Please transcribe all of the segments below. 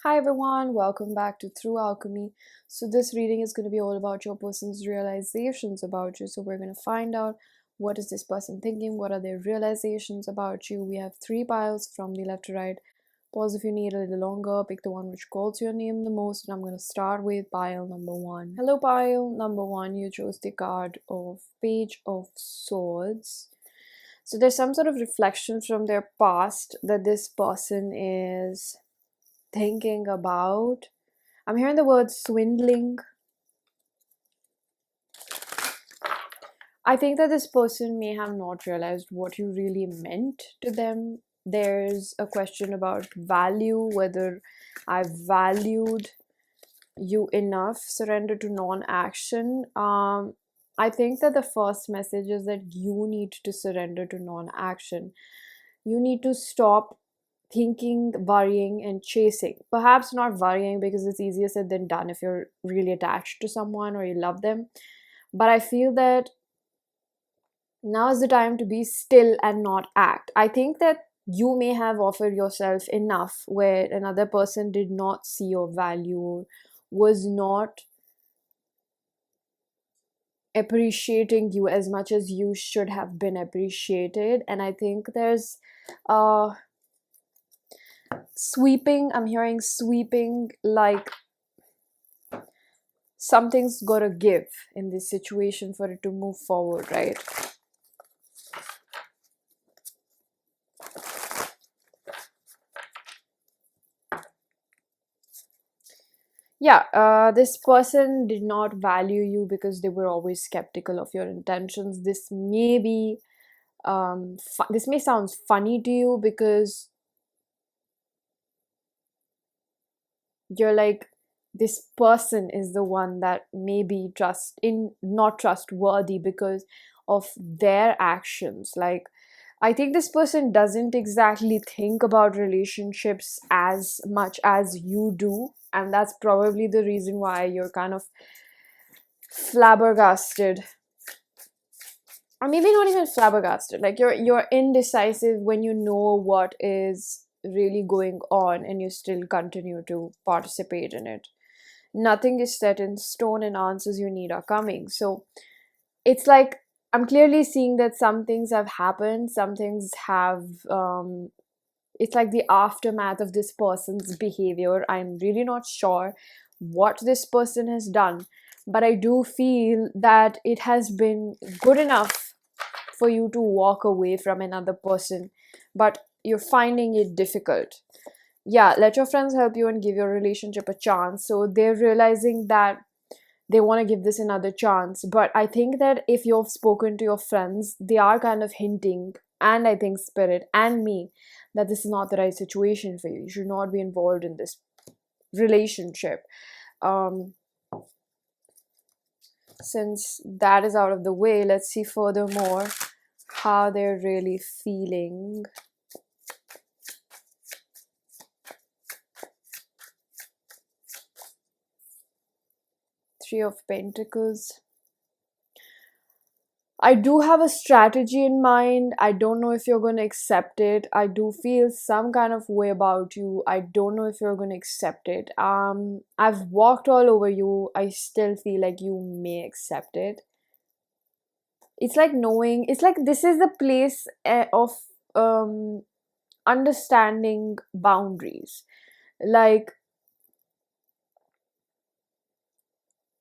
Hi everyone, welcome back to Through Alchemy. So this reading is going to be all about your person's realizations about you. So we're going to find out what is this person thinking, what are their realizations about you. We have 3 piles from the left to right. Pause if you need a little longer, pick the one which calls your name the most, and I'm going to start with pile number 1. Hello pile number 1, you chose the card of Page of Swords. So there's some sort of reflection from their past that this person is thinking about. I'm hearing the word swindling. I think that this person may have not realized what you really meant to them. There's a question about value, whether I valued you enough. Surrender to non-action. I think that the first message is that you need to surrender to non-action. You need to stop thinking, worrying, and chasing. Perhaps not worrying because it's easier said than done if you're really attached to someone or you love them. But I feel that now is the time to be still and not act. I think that you may have offered yourself enough where another person did not see your value, was not appreciating you as much as you should have been appreciated. And I think there's sweeping, I'm hearing sweeping, like something's gotta give in this situation for it to move forward, right? Yeah, this person did not value you because they were always skeptical of your intentions. This may be this may sound funny to you because you're like, this person is the one that may be not trustworthy because of their actions. Like, I think this person doesn't exactly think about relationships as much as you do, and that's probably the reason why you're kind of flabbergasted. Or maybe not even flabbergasted, like you're indecisive when you know what is really going on and you still continue to participate in it. Nothing is set in stone and answers you need are coming. So it's like I'm clearly seeing that some things have happened, some things have it's like the aftermath of this person's behavior. I'm really not sure what this person has done, but I do feel that it has been good enough for you to walk away from another person, but you're finding it difficult. Yeah, let your friends help you and give your relationship a chance. So they're realizing that they want to give this another chance. But I think that if you've spoken to your friends, they are kind of hinting, and I think Spirit and me, that this is not the right situation for you. You should not be involved in this relationship. Since that is out of the way, let's see furthermore how they're really feeling. Three of Pentacles. I do have a strategy in mind. I don't know if you're going to accept it. I do feel some kind of way about you. I don't know if you're going to accept it. I've walked all over you. I still feel like you may accept it. It's like knowing, it's like this is the place of understanding boundaries. Like,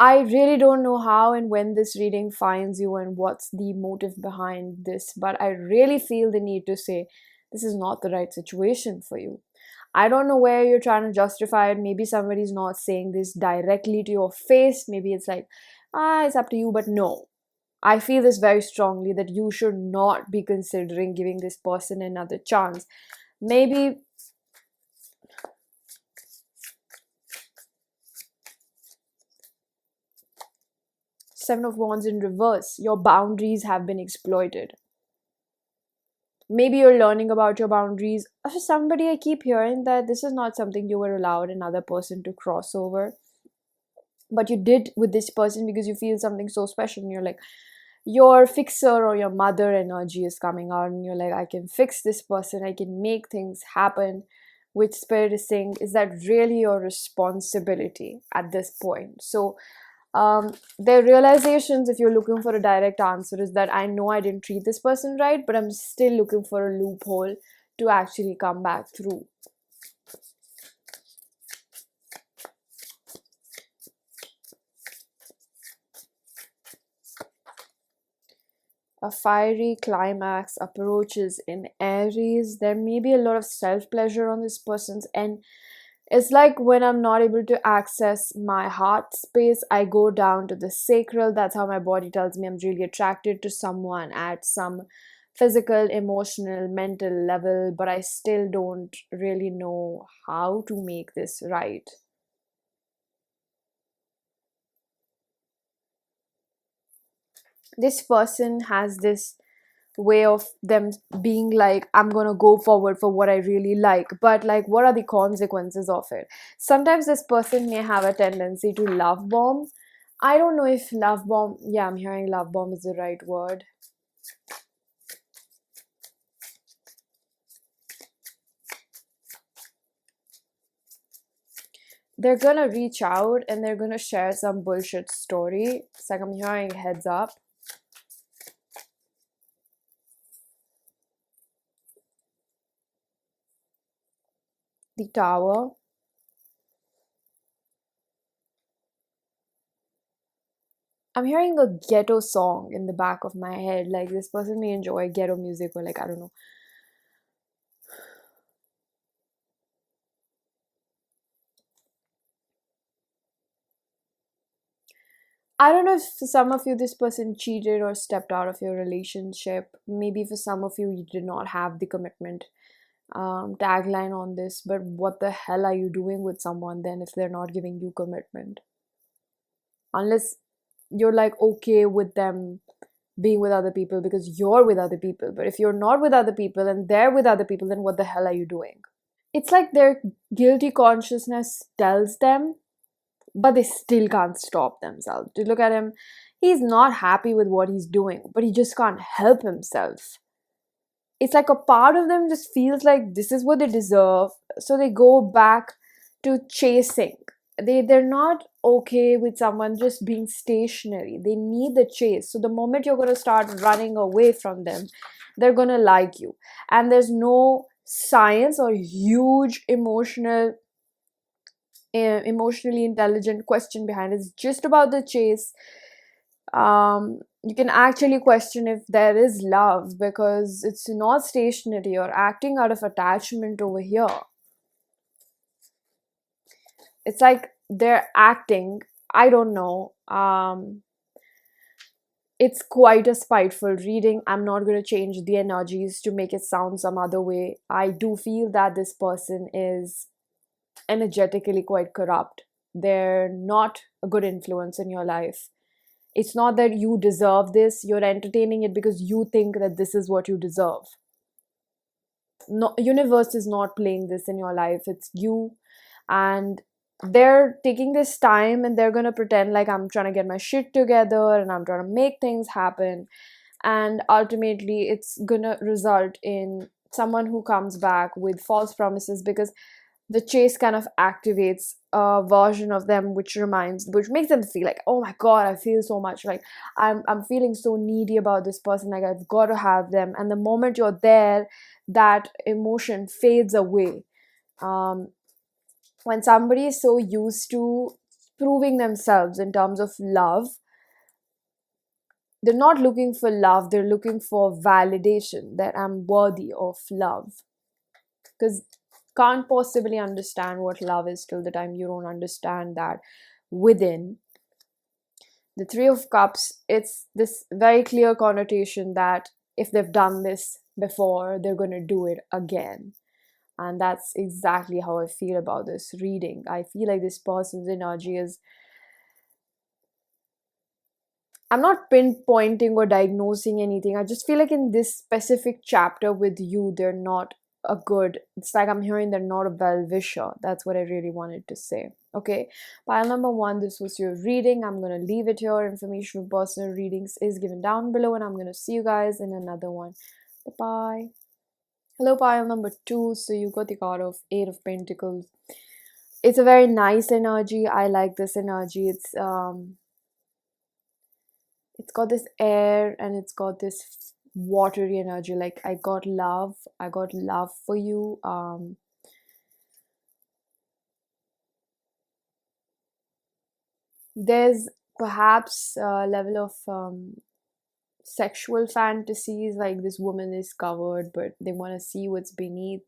I really don't know how and when this reading finds you and what's the motive behind this, but I really feel the need to say this is not the right situation for you. I don't know where you're trying to justify it. Maybe somebody's not saying this directly to your face. Maybe it's like, it's up to you, but no. I feel this very strongly that you should not be considering giving this person another chance. Maybe Seven of Wands in reverse. Your boundaries have been exploited. Maybe you're learning about your boundaries. For somebody, I keep hearing that this is not something you were allowed another person to cross over. But you did with this person because you feel something so special. And you're like, your fixer or your mother energy is coming out. And you're like, I can fix this person. I can make things happen. which Spirit is saying, is that really your responsibility at this point? So their realizations, if you're looking for a direct answer, is that I know I didn't treat this person right, but I'm still looking for a loophole to actually come back through. A fiery climax approaches in Aries. There may be a lot of self-pleasure on this person's end. It's like when I'm not able to access my heart space, I go down to the sacral. That's how my body tells me I'm really attracted to someone at some physical, emotional, mental level, but I still don't really know how to make this right. This person has this way of them being like, I'm gonna go forward for what I really like, but like, what are the consequences of it? Sometimes this person may have a tendency to love bomb. I don't know if love bomb, yeah, I'm hearing love bomb is the right word. They're gonna reach out and they're gonna share some bullshit story. It's like I'm hearing heads up. The Tower. I'm hearing a ghetto song in the back of my head. Like, this person may enjoy ghetto music, or like, I don't know. I don't know if for some of you this person cheated or stepped out of your relationship. Maybe for some of you, you did not have the commitment tagline on this. But what the hell are you doing with someone then if they're not giving you commitment? Unless you're like okay with them being with other people because you're with other people. But if you're not with other people and they're with other people, then what the hell are you doing? It's like their guilty consciousness tells them, but they still can't stop themselves. To look at him, he's not happy with what he's doing, but he just can't help himself. It's like a part of them just feels like this is what they deserve, so they go back to chasing. They're not okay with someone just being stationary. They need the chase. So the moment you're going to start running away from them, they're going to like you. And there's no science or huge emotionally intelligent question behind it. It's just about the chase. You can actually question if there is love because it's not stationary or acting out of attachment over here. It's like they're acting, I don't know. It's quite a spiteful reading. I'm not going to change the energies to make it sound some other way. I do feel that this person is energetically quite corrupt. They're not a good influence in your life. It's not that you deserve this, you're entertaining it because you think that this is what you deserve. No, universe is not playing this in your life, it's you. And they're taking this time and they're going to pretend like I'm trying to get my shit together and I'm trying to make things happen. And ultimately it's going to result in someone who comes back with false promises, because the chase kind of activates a version of them which makes them feel like, oh my god, I feel so much like I'm feeling so needy about this person, like I've got to have them. And the moment you're there, that emotion fades away. When somebody is so used to proving themselves in terms of love, they're not looking for love, they're looking for validation that I'm worthy of love. Because can't possibly understand what love is till the time you don't understand that within. The Three of Cups, it's this very clear connotation that if they've done this before, they're going to do it again. And that's exactly how I feel about this reading. I feel like this person's energy is, I'm not pinpointing or diagnosing anything. I just feel like in this specific chapter with you, they're not a good, it's like I'm hearing they're not a well-wisher. That's what I really wanted to say. Okay, pile number one, this was your reading. I'm going to leave it here. Information for personal readings is given down below, and I'm going to see you guys in another one. Bye-bye. Hello, pile number 2. So you got the card of Eight of Pentacles. It's a very nice energy. I like this energy. It's got this air and it's got this watery energy. Like I got love. I got love for you. There's perhaps a level of sexual fantasies, like this woman is covered but they want to see what's beneath.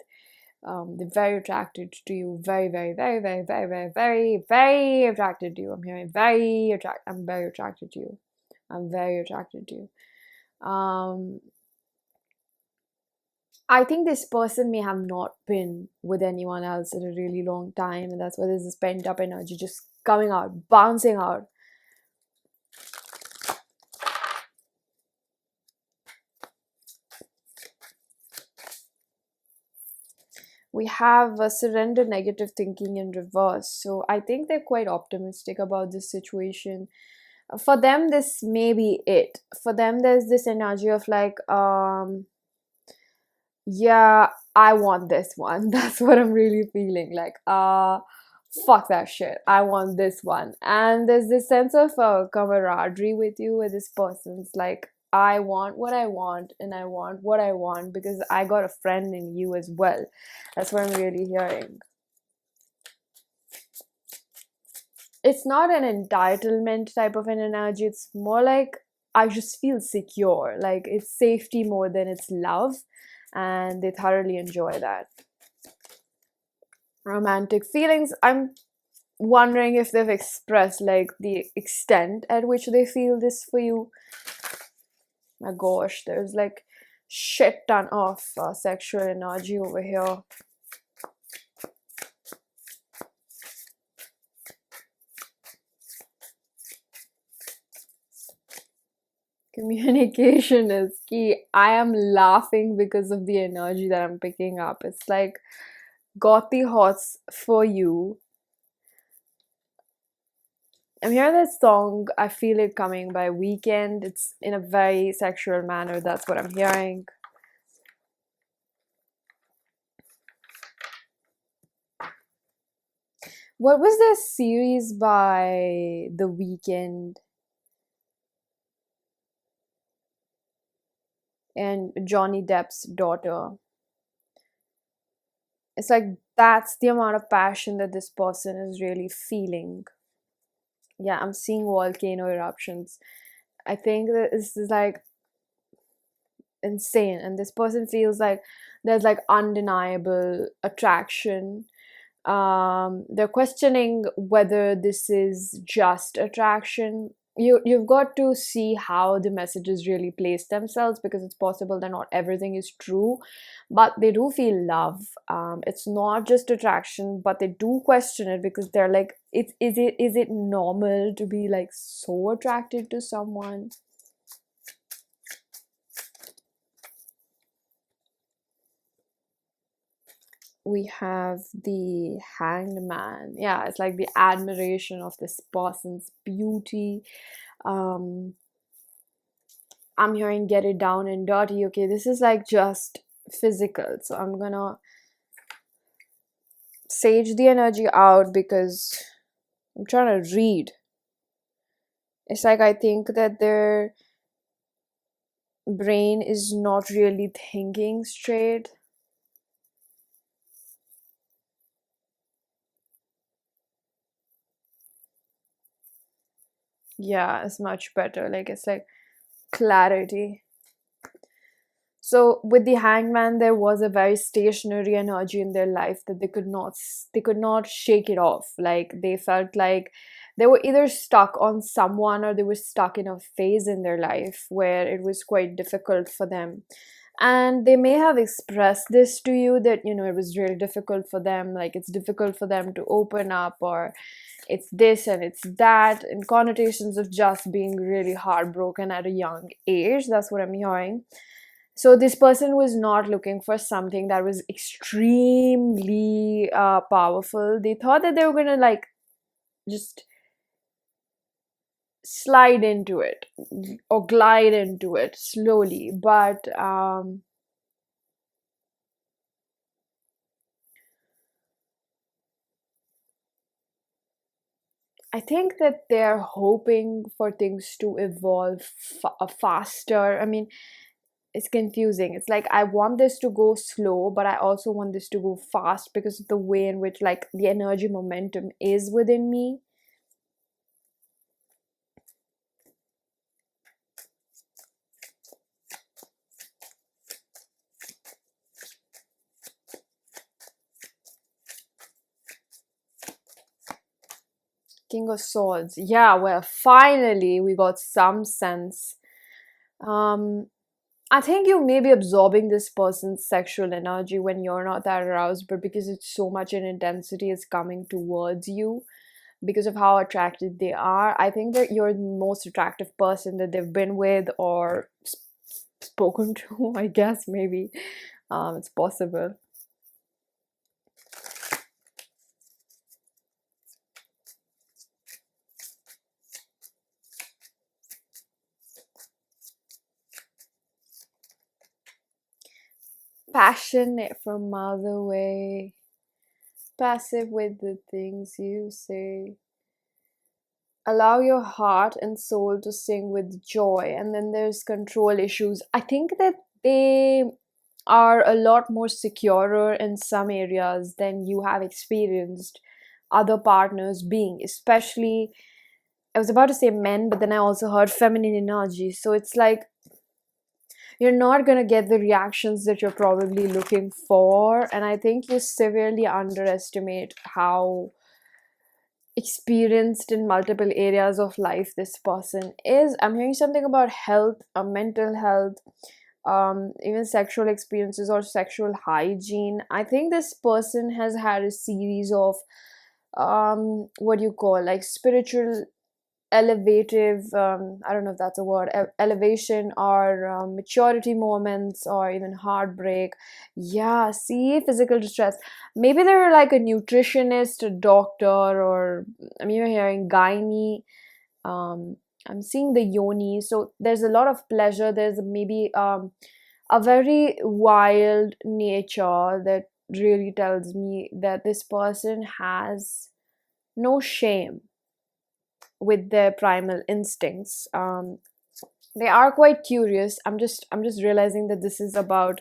They're very attracted to you, very very very very very very very very attracted to you. I'm hearing I'm very attracted to you. I'm very attracted to you. I think this person may have not been with anyone else in a really long time, and that's why there's this pent up energy just coming out, bouncing out. We have a surrender negative thinking in reverse. So I think they're quite optimistic about this situation. For them, this may be it. For them, there's this energy of like, yeah, I want this one. That's what I'm really feeling. Like, fuck that shit. I want this one. And there's this sense of camaraderie with you, where this person's like, I want what I want, and I want what I want because I got a friend in you as well. That's what I'm really hearing. It's not an entitlement type of an energy. It's more like I just feel secure. Like it's safety more than it's love, and they thoroughly enjoy that. Romantic feelings. I'm wondering if they've expressed like the extent at which they feel this for you. My gosh, there's like shit ton of sexual energy over here. Communication is key. I am laughing because of the energy that I'm picking up. It's like got the hots for you. I'm hearing this song, I Feel It Coming by Weekend. It's in a very sexual manner. That's what I'm hearing. What was this series by The Weekend and Johnny Depp's daughter? It's like that's the amount of passion that this person is really feeling. Yeah, I'm seeing volcano eruptions. I think that this is like insane, and this person feels like there's like undeniable attraction. They're questioning whether this is just attraction. You've got to see how the messages really place themselves, because it's possible that not everything is true, but they do feel love. It's not just attraction, but they do question it because they're like, is it normal to be like so attracted to someone? We have the Hanged Man. Yeah, it's like the admiration of this person's beauty. um I'm hearing get it down and dirty. Okay, this is like just physical, so I'm gonna sage the energy out because I'm trying to read. It's like I think that their brain is not really thinking straight. Yeah, it's much better. Like it's like clarity. So with the hangman, there was a very stationary energy in their life that they could not shake it off. Like they felt like they were either stuck on someone or they were stuck in a phase in their life where it was quite difficult for them. And they may have expressed this to you that it was really difficult for them, like it's difficult for them to open up, or it's this and it's that, and connotations of just being really heartbroken at a young age. That's what I'm hearing. So this person was not looking for something that was extremely powerful. They thought that they were gonna like just slide into it or glide into it slowly, but I think that they're hoping for things to evolve faster. I mean, it's confusing. It's like I want this to go slow, but I also want this to go fast because of the way in which like the energy momentum is within me. King of Swords. Yeah, well, finally we got some sense. Um, I think you may be absorbing this person's sexual energy when you're not that aroused, but because it's so much in intensity, it's coming towards you because of how attracted they are. I think that you're the most attractive person that they've been with or spoken to, I guess, maybe. It's possible. Passionate from miles away, passive with the things you say. Allow your heart and soul to sing with joy. And then there's control issues. I think that they are a lot more securer in some areas than you have experienced other partners being, especially, I was about to say men, but then I also heard feminine energy. So it's like you're not going to get the reactions that you're probably looking for. And I think you severely underestimate how experienced in multiple areas of life this person is. I'm hearing something about health, mental health, even sexual experiences or sexual hygiene. I think this person has had a series of what do you call, like spiritual elevative, I don't know if that's a word, elevation or maturity moments or even heartbreak. Yeah, see, physical distress. Maybe they're like a nutritionist, a doctor, or I mean, you're hearing gynae. um I'm seeing the yoni, so there's a lot of pleasure. There's maybe a very wild nature that really tells me that this person has no shame with their primal instincts. They are quite curious. I'm just realizing that this is about,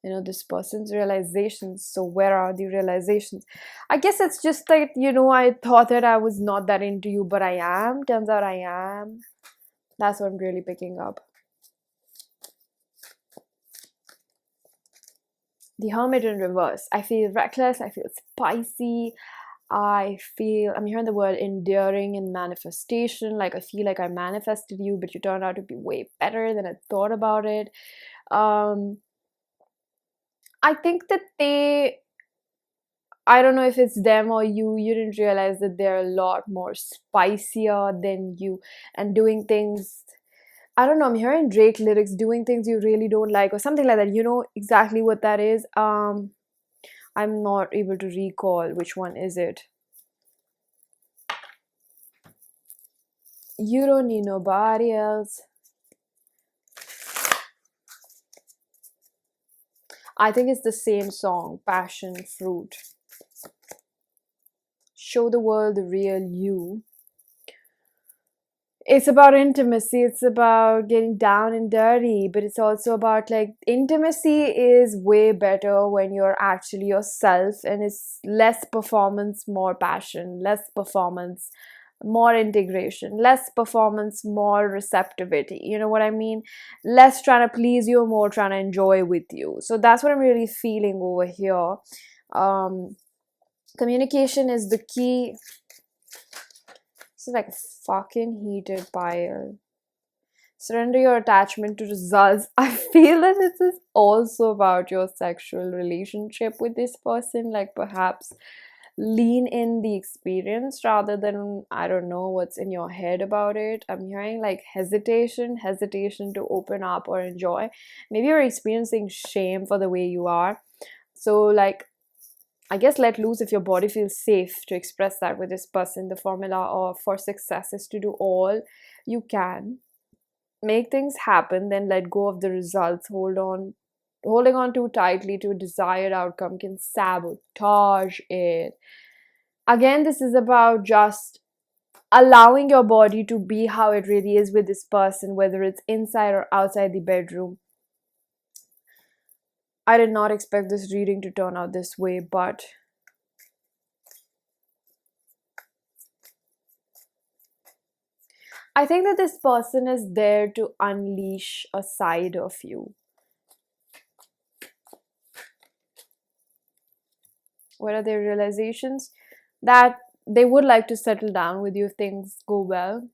this person's realizations. So where are the realizations? I guess it's just that, I thought that I was not that into you, but I am. Turns out I am. That's what I'm really picking up. The Hermit in reverse. I feel reckless. I feel spicy. I'm hearing the word enduring and manifestation. Like, I feel like I manifested you, but you turned out to be way better than I thought about it. Um, I think that I don't know if it's them or you didn't realize that they're a lot more spicier than you and doing things. I don't know, I'm hearing Drake lyrics, doing things you really don't like or something like that. You know exactly what that is. I'm not able to recall which one is it. You don't need nobody else. I think it's the same song, Passion Fruit. Show the world the real you. It's about intimacy, it's about getting down and dirty, but it's also about like intimacy is way better when you're actually yourself, and it's less performance, more passion, less performance, more integration, less performance, more receptivity. You know what I mean? Less trying to please you, more trying to enjoy with you. So that's what I'm really feeling over here. um Communication is the key. This is like a fucking heated pile. Surrender your attachment to results. I feel that this is also about your sexual relationship with this person. Like, perhaps lean in the experience rather than, I don't know, what's in your head about it. I'm hearing like hesitation to open up or enjoy. Maybe you're experiencing shame for the way you are. So, like, I guess let loose if your body feels safe to express that with this person. The formula for success is to do all you can, make things happen, then let go of the results. Holding on too tightly to a desired outcome can sabotage it. Again, this is about just allowing your body to be how it really is with this person, whether it's inside or outside the bedroom. I did not expect this reading to turn out this way, but I think that this person is there to unleash a side of you. What are their realizations? That they would like to settle down with you if things go well.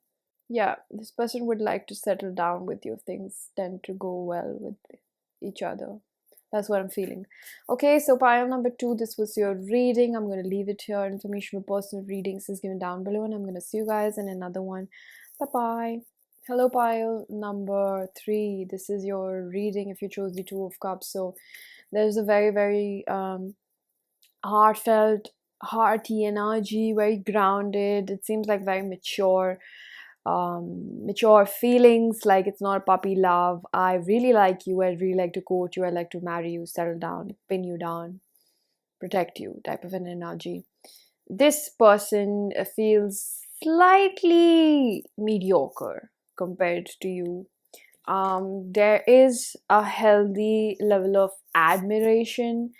Yeah, this person would like to settle down with you if things tend to go well with each other. That's what I'm feeling. Okay, so pile number 2, this was your reading. I'm going to leave it here. Information for personal readings is given down below, and I'm going to see you guys in another one. Bye-bye. Hello, pile number 3. This is your reading if you chose the 2 of Cups. So there's a very, very heartfelt, hearty energy, very grounded. It seems like very mature. Mature feelings, like it's not puppy love. I really like you, I'd really like to court you, I'd like to marry you, settle down, pin you down, protect you type of an energy. This person feels slightly mediocre compared to you. There is a healthy level of admiration,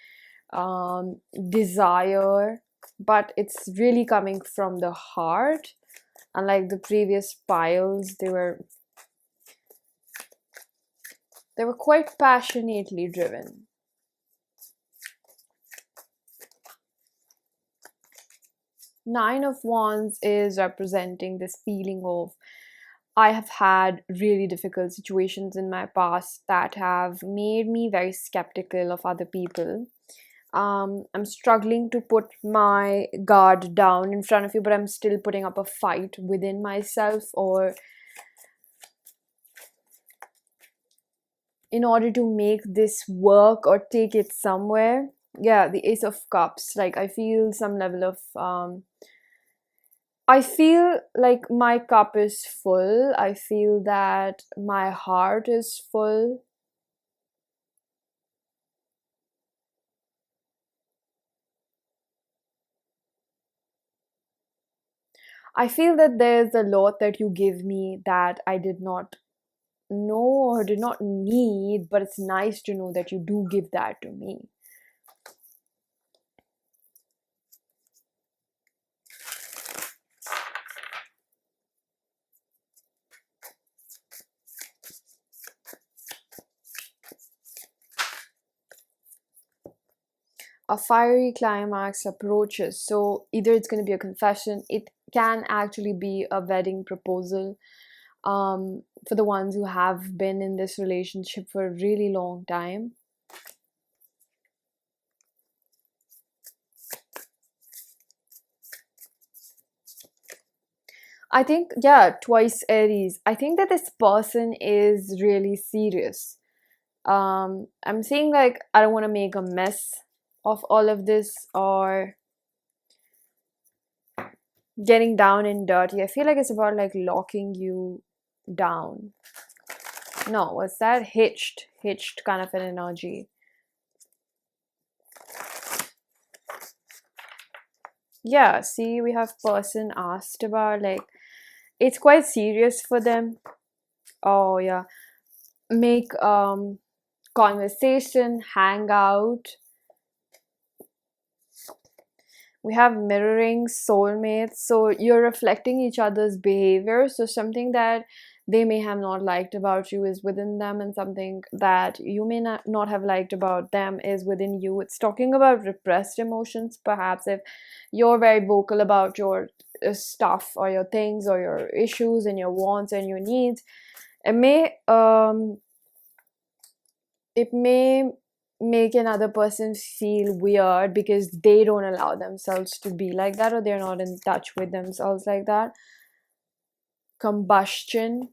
desire, but it's really coming from the heart. Unlike the previous piles, they were quite passionately driven. Nine of Wands is representing this feeling of, I have had really difficult situations in my past that have made me very skeptical of other people. I'm struggling to put my guard down in front of you, but I'm still putting up a fight within myself, or in order to make this work or take it somewhere. Yeah, the Ace of Cups. Like, I feel some level of I feel like my cup is full. I feel that my heart is full. I feel that there's a lot that you give me that I did not know or did not need, but it's nice to know that you do give that to me. A fiery climax approaches. So either it's going to be a confession, it can actually be a wedding proposal. For the ones who have been in this relationship for a really long time. I think, yeah, twice Aries. I think that this person is really serious. I'm saying, like, I don't want to make a mess of all of this or getting down and dirty. I feel like it's about like locking you down. No, what's that? Hitched kind of an energy. Yeah, see, we have person asked about, like, it's quite serious for them. Oh yeah, make conversation, hang out. We have mirroring, soulmates, so you're reflecting each other's behavior. So something that they may have not liked about you is within them, and something that you may not have liked about them is within you. It's talking about repressed emotions. Perhaps if you're very vocal about your stuff or your things or your issues and your wants and your needs, it may make another person feel weird because they don't allow themselves to be like that, or they're not in touch with themselves like that. Combustion.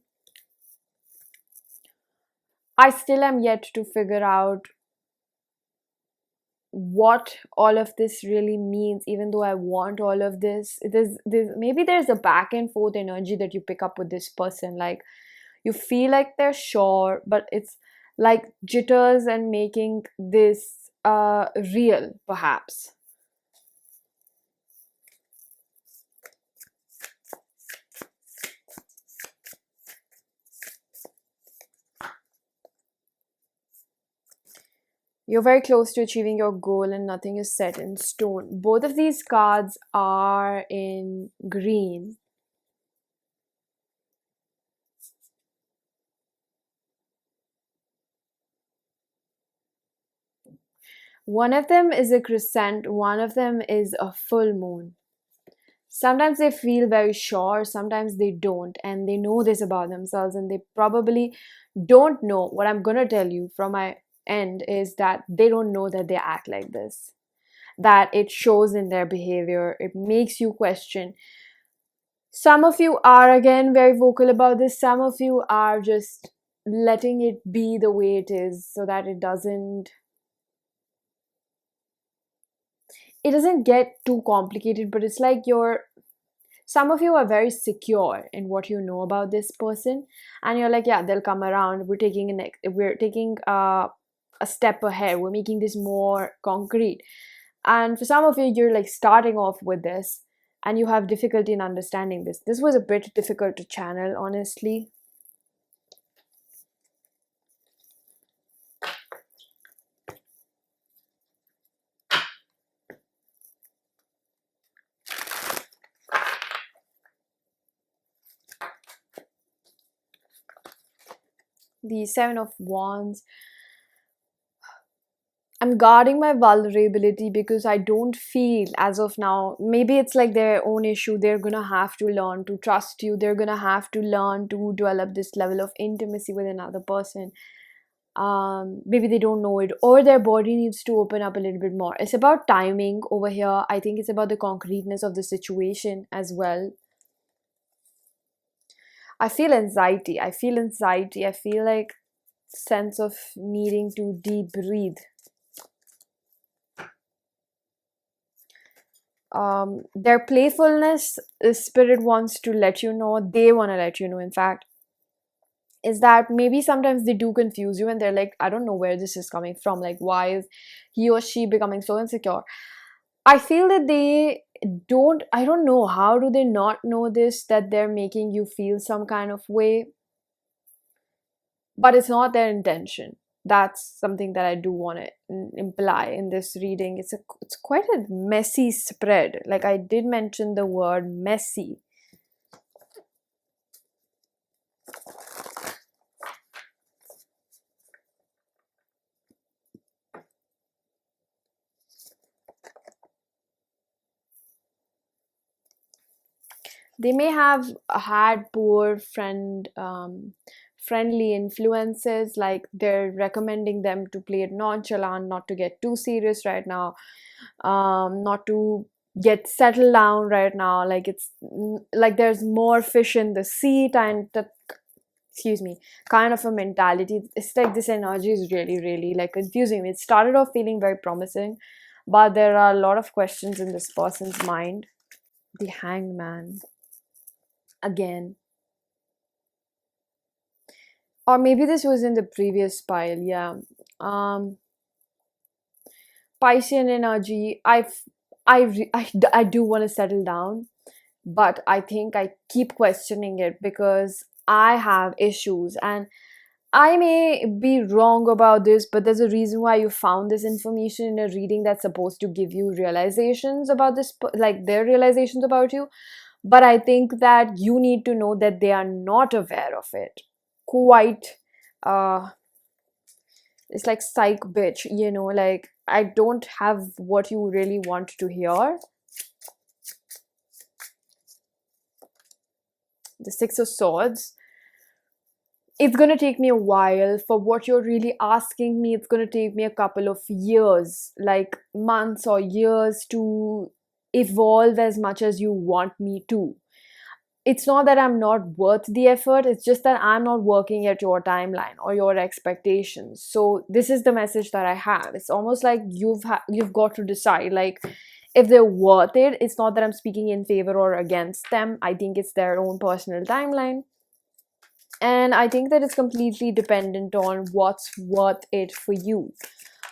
I still am yet to figure out what all of this really means, even though I want all of this. Maybe there's a back and forth energy that you pick up with this person. Like, you feel like they're sure, but it's like jitters and making this real, perhaps. You're very close to achieving your goal and nothing is set in stone. Both of these cards are in green. One of them is a crescent, one of them is a full moon. Sometimes they feel very sure, sometimes they don't, and they know this about themselves, and they probably don't know. What I'm gonna tell you from my end is that they don't know that they act like this, that it shows in their behavior, it makes you question. Some of you are again very vocal about this, some of you are just letting it be the way it is so that it doesn't get too complicated, but it's like some of you are very secure in what you know about this person, and you're like, yeah, they'll come around, we're taking a step ahead, we're making this more concrete. And for some of you, you're like starting off with this and you have difficulty in understanding this was a bit difficult to channel, honestly. The Seven of Wands. I'm guarding my vulnerability because I don't feel as of now, maybe it's like their own issue. They're gonna have to learn to trust you. They're gonna have to learn to develop this level of intimacy with another person. Maybe they don't know it, or their body needs to open up a little bit more. It's about timing over here. I think it's about the concreteness of the situation as well. I feel anxiety. I feel anxiety. I feel like sense of needing to deep breathe. Their playfulness, spirit wants to let you know, they want to let you know, in fact, is that maybe sometimes they do confuse you and they're like, I don't know where this is coming from. Like, why is he or she becoming so insecure? I feel that I don't know, how do they not know this, that they're making you feel some kind of way? But it's not their intention. That's something that I do want to imply in this reading. It's quite a messy spread. Like, I did mention the word messy. They may have had poor friendly influences, like they're recommending them to play it nonchalant, not to get too serious right now, not to get settled down right now. Like, it's like there's more fish in the sea, and excuse me, kind of a mentality. It's like this energy is really, really like confusing me. It started off feeling very promising, but there are a lot of questions in this person's mind. The Hanged Man again. Or maybe this was in the previous pile, yeah. um Piscean energy. I do want to settle down, but I think I keep questioning it because I have issues, and I may be wrong about this, but there's a reason why you found this information in a reading that's supposed to give you realizations about this, like their realizations about you. But I think that you need to know that they are not aware of it. Quite, uh, it's like psych bitch, like, I don't have what you really want to hear. The Six of Swords. It's gonna take me a while for what you're really asking me. It's gonna take me a couple of years, like months or years, to evolve as much as you want me to. It's not that I'm not worth the effort, it's just that I'm not working at your timeline or your expectations. So this is the message that I have. It's almost like you've got to decide, like, if they're worth it. It's not that I'm speaking in favor or against them. I think it's their own personal timeline, and I think that it's completely dependent on what's worth it for you.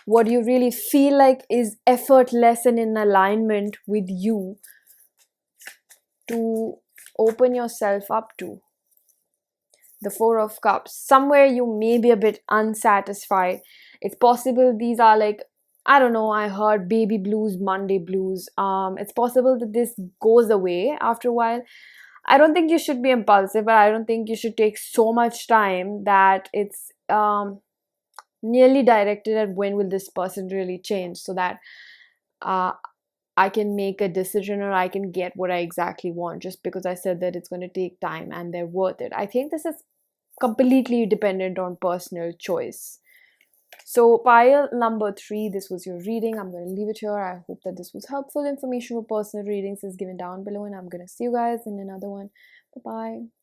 What you really feel like is effortless and in alignment with you to open yourself up to. The Four of Cups. Somewhere you may be a bit unsatisfied. It's possible these are like, I don't know, I heard baby blues, Monday blues. It's possible that this goes away after a while. I don't think you should be impulsive, but I don't think you should take so much time that it's nearly directed at when will this person really change, so that uh, I can make a decision or I can get what I exactly want just because I said that it's going to take time and they're worth it. I think this is completely dependent on personal choice. So, pile number 3, this was your reading. I'm going to leave it here. I hope that this was helpful. Information for personal readings is given down below, and I'm going to see you guys in another one. Bye bye.